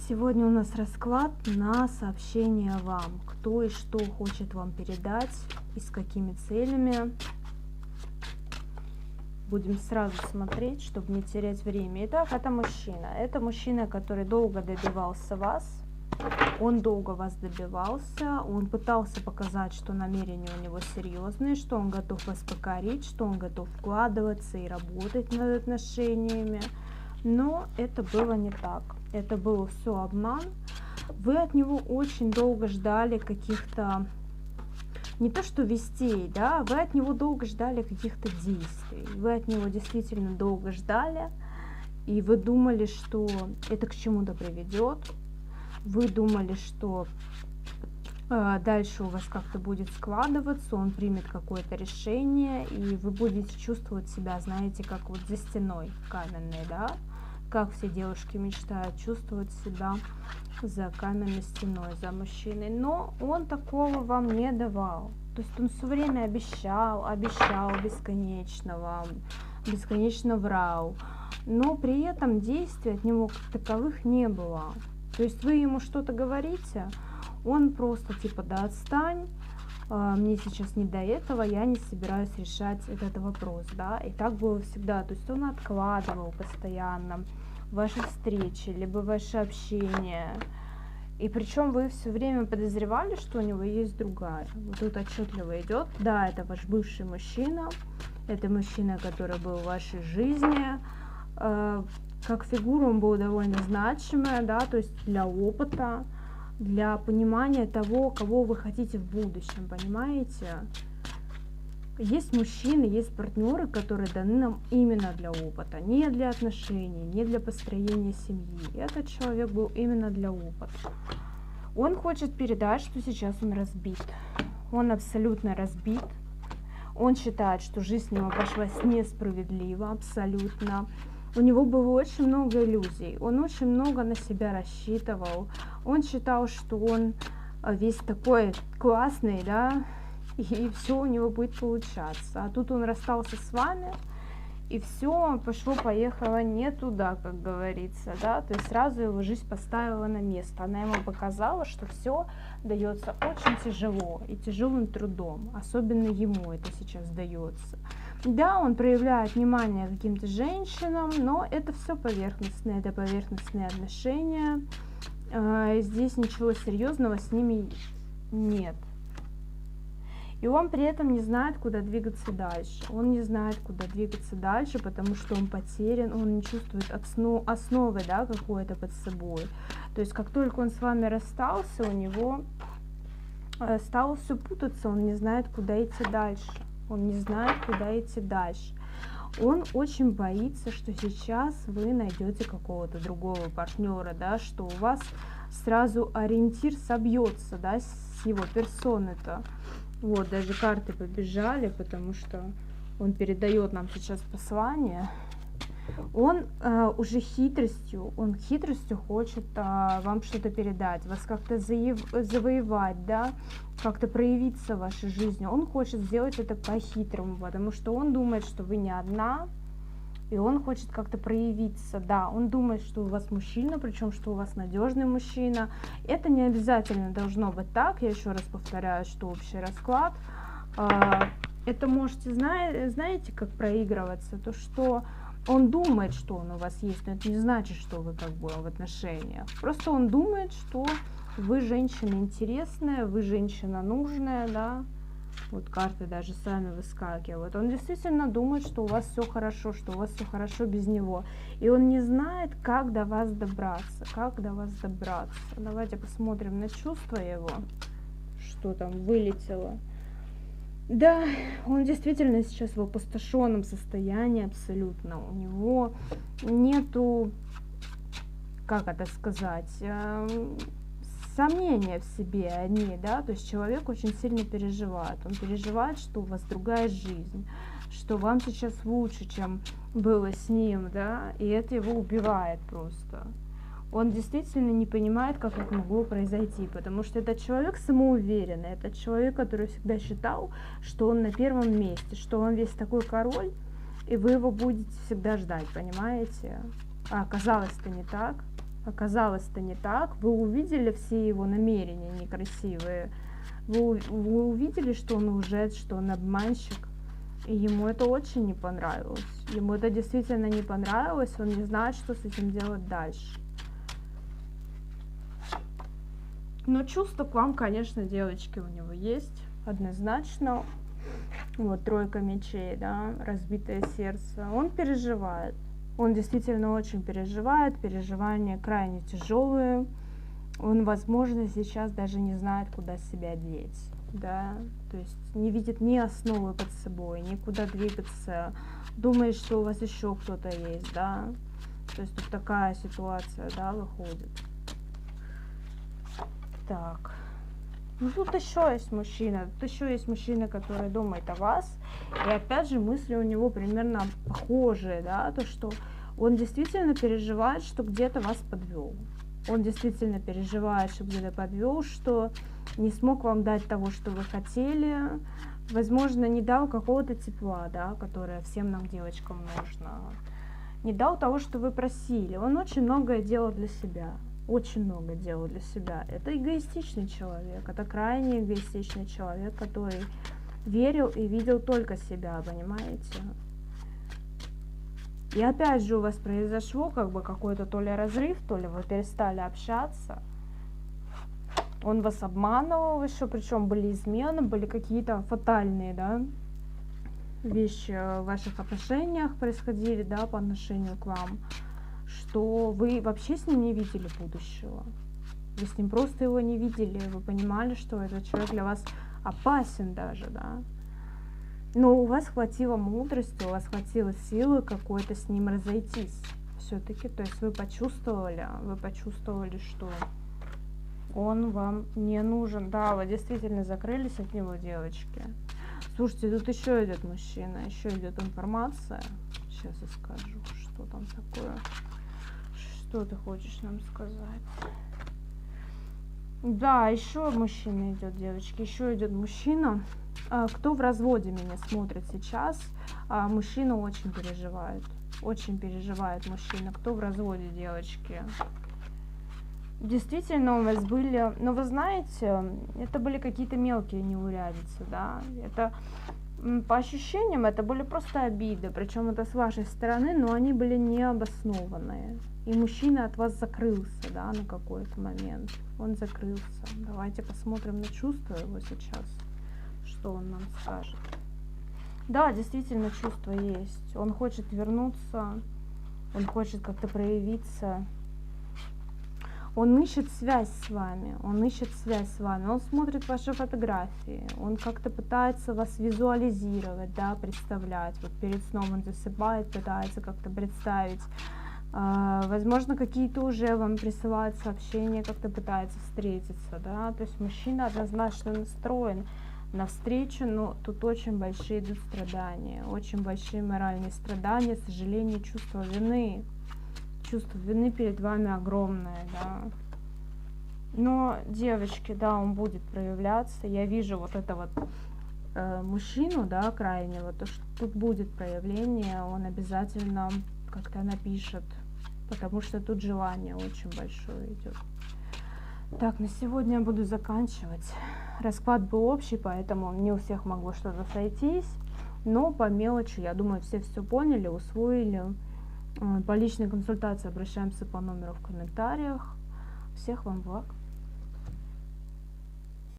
Сегодня у нас расклад на сообщение вам, кто и что хочет вам передать и с какими целями. Будем сразу смотреть, чтобы не терять время. Итак, это мужчина. Это мужчина, который долго добивался вас. Он долго вас добивался. Он пытался показать, что намерения у него серьезные, что он готов вас покорить, что он готов вкладываться и работать над отношениями. Но это было не так. Это было все обман. Вы от него очень долго ждали каких-то, не то что вестей, да, вы от него долго ждали каких-то действий. Вы от него действительно долго ждали, и вы думали, что это к чему-то приведет. Вы думали, что дальше у вас как-то будет складываться, он примет какое-то решение, и вы будете чувствовать себя, знаете, как вот за стеной каменной, да, как все девушки мечтают чувствовать себя за каменной стеной, за мужчиной. Но он такого вам не давал. То есть он все время обещал бесконечно вам, бесконечно врал. Но при этом действий от него как таковых не было. То есть вы ему что-то говорите, он просто типа: да отстань, мне сейчас не до этого, я не собираюсь решать этот вопрос, да, и так было всегда. То есть он откладывал постоянно ваши встречи, либо ваше общение, и причем вы все время подозревали, что у него есть другая. Вот тут отчетливо идет, да, это ваш бывший мужчина, это мужчина, который был в вашей жизни, как фигура он был довольно значимая, да, то есть для опыта, для понимания того, кого вы хотите в будущем, понимаете? Есть мужчины, есть партнеры, которые даны нам именно для опыта, не для отношений, не для построения семьи. Этот человек был именно для опыта. Он хочет передать, что сейчас он разбит. Он абсолютно разбит. Он считает, что жизнь с ним обошлась несправедливо, абсолютно. У него было очень много иллюзий, он очень много на себя рассчитывал. Он считал, что он весь такой классный, да, и все у него будет получаться. А тут он расстался с вами, и все пошло-поехало не туда, как говорится, да. То есть сразу его жизнь поставила на место. Она ему показала, что все дается очень тяжело и тяжелым трудом. Особенно ему это сейчас дается. Да, он проявляет внимание к каким-то женщинам, но это все поверхностное, это поверхностные отношения. Здесь ничего серьезного с ними нет. И он при этом не знает, куда двигаться дальше. Он не знает, куда двигаться дальше, потому что он потерян, он не чувствует основы, да, какой-то под собой. То есть как только он с вами расстался, у него стало все путаться, он не знает, куда идти дальше. Он не знает, куда идти дальше. Он очень боится, что сейчас вы найдете какого-то другого партнера, да, что у вас сразу ориентир собьется, да, с его персоны-то. Вот, даже карты побежали, потому что он передает нам сейчас послание. Он уже хитростью хочет вам что-то передать, вас как-то завоевать, да, как-то проявиться в вашей жизни. Он хочет сделать это по-хитрому, потому что он думает, что вы не одна, и он хочет как-то проявиться. Да, он думает, что у вас мужчина, причем что у вас надежный мужчина. Это не обязательно должно быть так. Я еще раз повторяю, что общий расклад. Это можете, знаете, как проигрываться, то что он думает, что он у вас есть, но это не значит, что вы как бы в отношениях. Просто он думает, что вы женщина интересная, вы женщина нужная, да. Вот карты даже сами выскакивают. Он действительно думает, что у вас все хорошо, что у вас все хорошо без него. И он не знает, как до вас добраться. Как до вас добраться. Давайте посмотрим на чувства его. Что там вылетело. Да, он действительно сейчас в опустошенном состоянии абсолютно. У него нету, как это сказать, сомнения в себе одни, да, то есть человек очень сильно переживает. Он переживает, что у вас другая жизнь, что вам сейчас лучше, чем было с ним, да, и это его убивает просто. Он действительно не понимает, как это могло произойти, потому что этот человек самоуверенный, это человек, который всегда считал, что он на первом месте, что он весь такой король, и вы его будете всегда ждать, понимаете? А оказалось-то не так. Оказалось-то не так. Вы увидели все его намерения некрасивые. Вы увидели, что он лжец, что он обманщик. И ему это очень не понравилось. Ему это действительно не понравилось. Он не знает, что с этим делать дальше. Но чувство к вам, конечно, девочки, у него есть. Однозначно. Вот, тройка мечей, да, разбитое сердце. Он переживает. Он действительно очень переживает. Переживания крайне тяжелые. Он, возможно, сейчас даже не знает, куда себя деть. Да? То есть не видит ни основы под собой, никуда двигаться. Думает, что у вас еще кто-то есть, да. То есть тут такая ситуация, да, выходит. Так. Ну тут еще есть мужчина. Тут еще есть мужчина, который думает о вас. И опять же мысли у него примерно похожие, да, то что он действительно переживает, что где-то вас подвел. Он действительно переживает, что где-то подвел, что не смог вам дать того, что вы хотели. Возможно, не дал какого-то тепла, да, которое всем нам, девочкам, нужно. Не дал того, что вы просили. Он очень многое делал для себя. Очень много делал для себя. Это эгоистичный человек. Это крайне эгоистичный человек, который верил и видел только себя, понимаете? И опять же у вас произошло как бы какой-то то ли разрыв, то ли вы перестали общаться. Он вас обманывал еще, причем были измены, были какие-то фатальные, да, вещи в ваших отношениях происходили, да, по отношению к вам, что вы вообще с ним не видели будущего. Вы с ним просто его не видели, вы понимали, что этот человек для вас опасен даже, да. Но у вас хватило мудрости, у вас хватило силы какой-то с ним разойтись все-таки. То есть вы почувствовали, что он вам не нужен. Да, вы действительно закрылись от него, девочки. Слушайте, тут еще идет мужчина, еще идет информация. Сейчас я скажу, что там такое. Что ты хочешь нам сказать? Да, еще мужчина идет, девочки, еще идет мужчина. Кто в разводе меня смотрит сейчас, мужчина очень переживает мужчина. Кто в разводе, девочки? Действительно у вас были, но вы знаете, это были какие-то мелкие неурядицы, да, это по ощущениям это были просто обиды, причем это с вашей стороны, но они были необоснованные. И мужчина от вас закрылся, да, на какой-то момент. Он закрылся. Давайте посмотрим на чувства его сейчас, что он нам скажет. Да, действительно, чувство есть. Он хочет вернуться, он хочет как-то проявиться. Он ищет связь с вами, он смотрит ваши фотографии, он как-то пытается вас визуализировать, да, представлять. Вот перед сном он засыпает, пытается как-то представить. Возможно, какие-то уже вам присылают сообщения, как-то пытается встретиться, да. То есть мужчина однозначно настроен навстречу, но тут очень большие идут страдания, очень большие моральные страдания, сожаление, чувство вины. Чувство вины перед вами огромное, да. Но, девочки, да, он будет проявляться. Я вижу вот это вот мужчину, да, крайнего, то, что тут будет проявление, он обязательно как-то напишет, потому что тут желание очень большое идет. Так, на сегодня я буду заканчивать. Расклад был общий, поэтому не у всех могло что-то сойтись, но по мелочи, я думаю, все поняли, усвоили. По личной консультации обращаемся по номеру в комментариях. Всех вам благ.